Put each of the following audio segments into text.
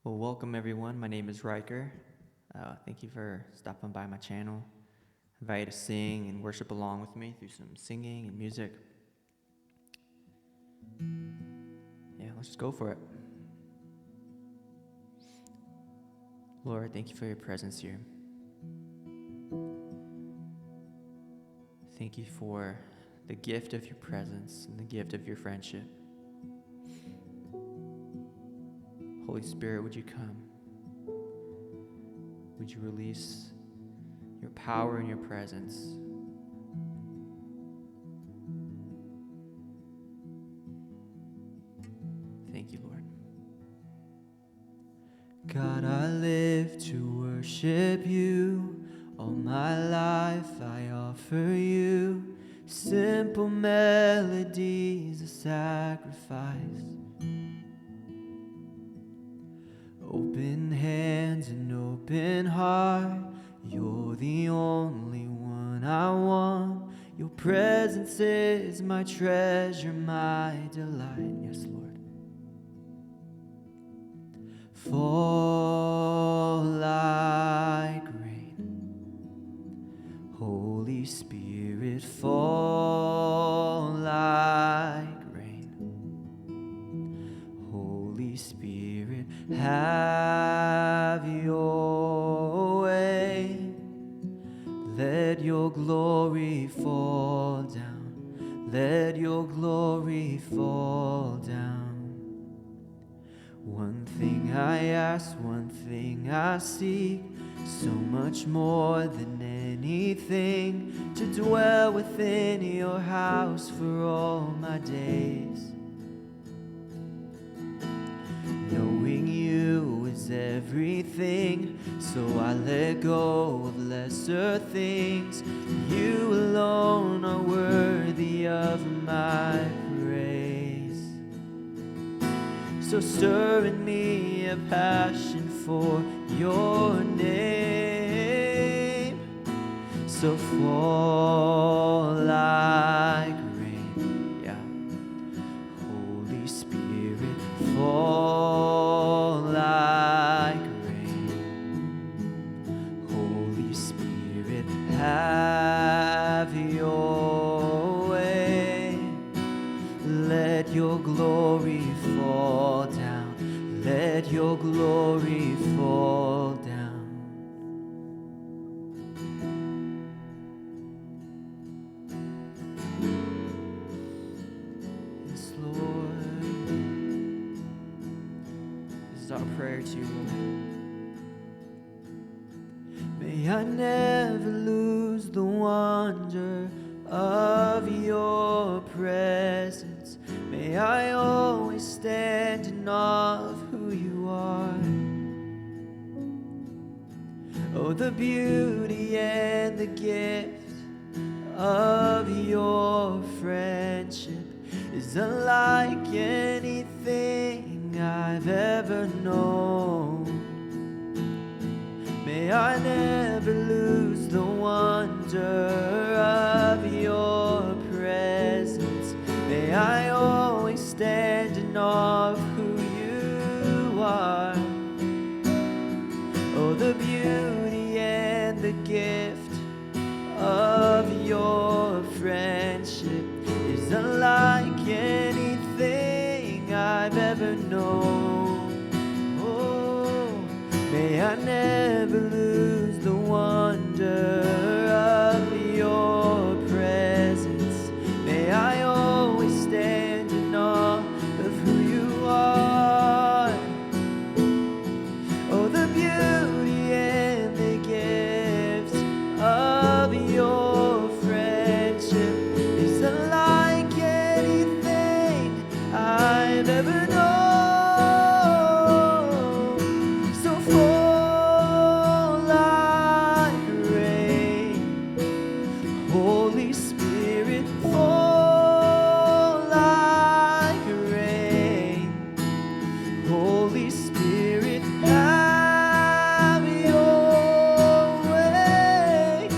Well, welcome everyone. My name is RYKER. Thank you for stopping by my channel. I invite you to sing and worship along with me through some singing and music. Yeah, let's just go for it. Lord, thank you for your presence here. Thank you for the gift of your presence and the gift of your friendship. Holy Spirit, would you come? Would you release your power and your presence? Thank you, Lord. God, I live to worship you. All my life I offer you simple melodies of sacrifice. Open hands and open heart, you're the only one I want. Your presence is my treasure, my delight. Yes, Lord. Fall like rain, Holy Spirit, fall like rain. Holy Spirit, have your way. Let your glory fall down. Let your glory fall down. One thing I ask, one thing I seek, so much more than anything, to dwell within your house for all my days. Knowing you is everything, so I let go of lesser things. You alone are worthy of my praise. So stir in me a passion for your name. So fall like rain, yeah. Holy Spirit, fall like rain. Holy Spirit, have your way. Let your glory fall down. Let your glory fall down. Yes, Lord. This is our prayer to you, Lord. May I never lose the wonder of your presence. May I always stand in awe of who you are. Oh, the beauty and the gift of your friendship is unlike anything I've ever known. May I never lose the wonder of your presence. May I always stand in awe of who you are. Oh, the beauty and the gift of your friendship is unlike anything I've ever known. Oh, may I never lose the wonder of your presence. May I always stand in awe of who you are. Oh, the beauty and the gift of your friendship is unlike anything I've ever known. So fall like rain, Holy Spirit, fall like rain. Holy Spirit, have your way.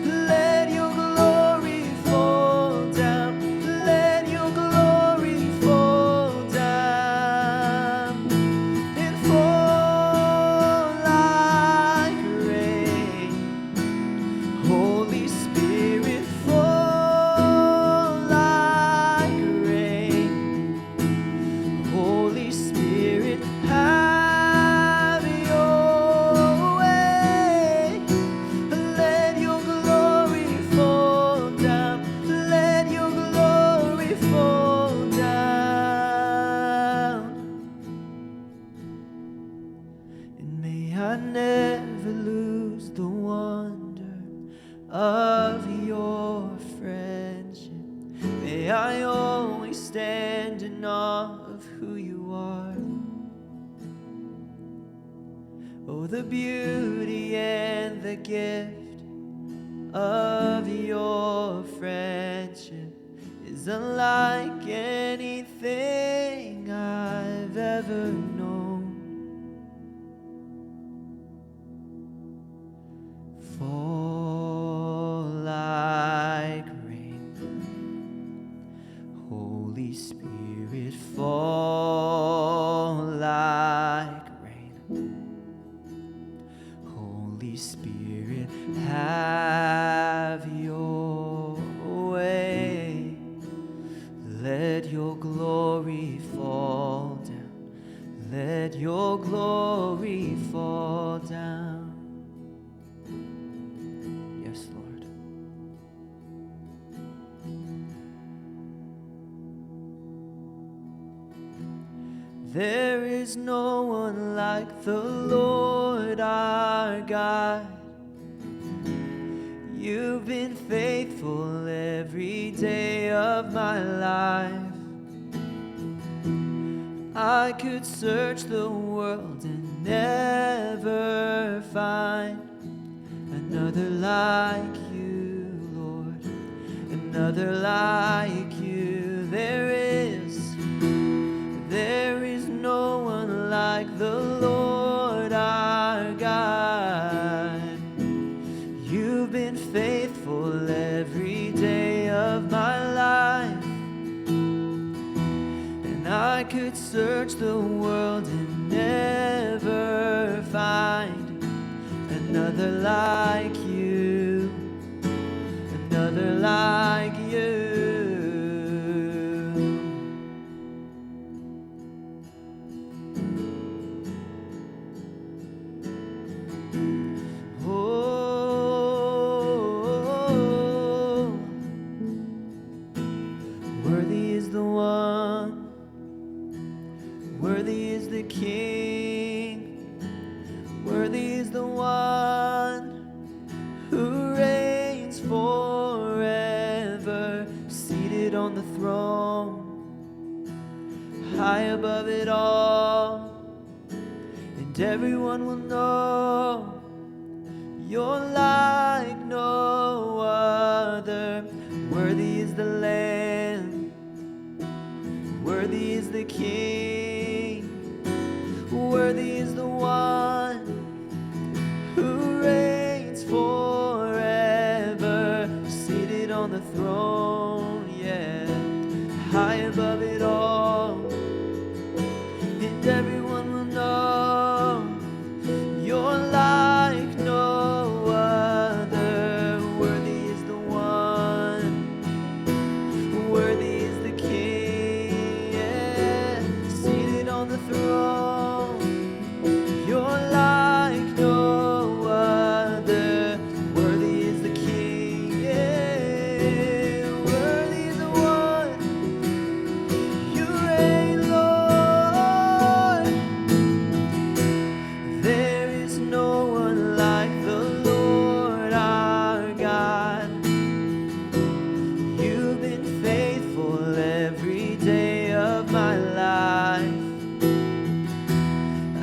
Let your glory fall down. Let your glory fall down. awe of who you are. Oh, the beauty and the gift of your friendship is unlike anything I've ever known. Fall like rain, Holy Spirit, fall like rain. Holy Spirit, have your way. Let your glory fall down. Let your glory fall down. Yes, Lord. There is no one like the Lord our God. You've been faithful every day of my life. I could search the world and never find another like you, Lord, another like you. There is no one like the Lord our God. You've been faithful every day of my life, and I could search the world and never find another like you, another like you. Oh, worthy is the one, worthy is the King, worthy is the one who reigns forever, seated on the throne, high above it all, and everyone will know you're like no other. Worthy is the Lamb, worthy is the King, worthy is the one who reigns forever, seated on the throne, yeah, high above it all, and everyone will know you're like no other. Worthy is the one, worthy is the King, yeah, seated on the throne. You're like no other. Worthy is the King, yeah, worthy is the one. You reign, Lord. There is no one like the Lord our God. You've been faithful every day of my life.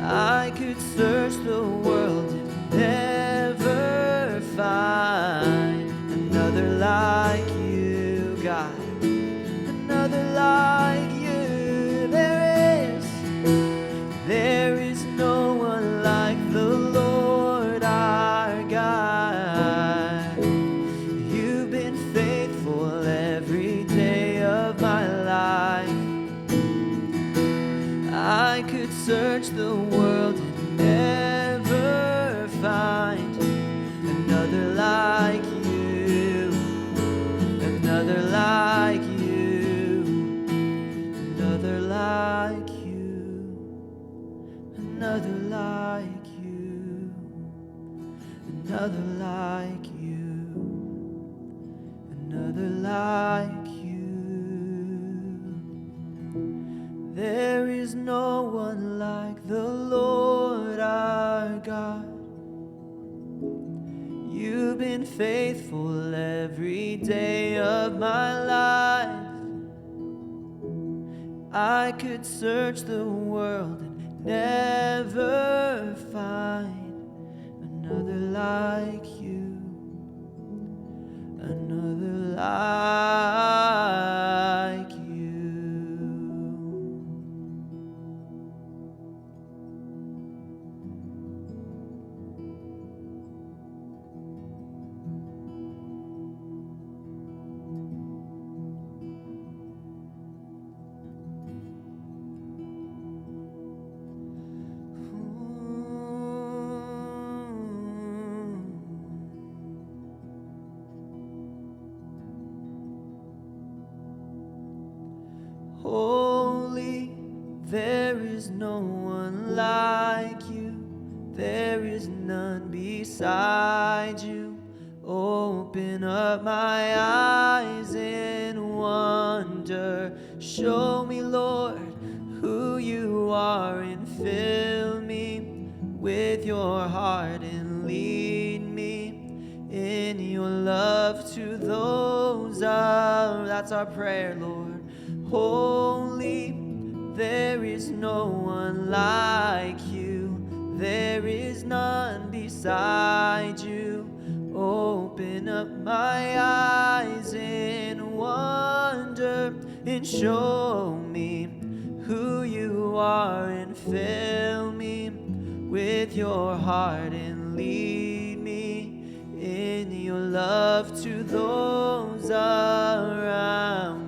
I could search the world and never find another like you, God, another like you. There is no one like the Lord our God. You've been faithful every day of my life. I could search the world and never find another like you, another like you, another like you, another like you, another like you, another like you. There is no one like the Lord our God. You've been faithful every day of my life. I could search the world and never find another like you, another like you. Holy, there is no one like you. There is none beside you. Open up my eyes in wonder. Show me, Lord, who you are, and fill me with your heart and lead me in your love to those around. That's our prayer, Lord. Holy, there is no one like you. There is none beside you. Open up my eyes in wonder and show me who you are, and fill me with your heart and lead me in your love to those around.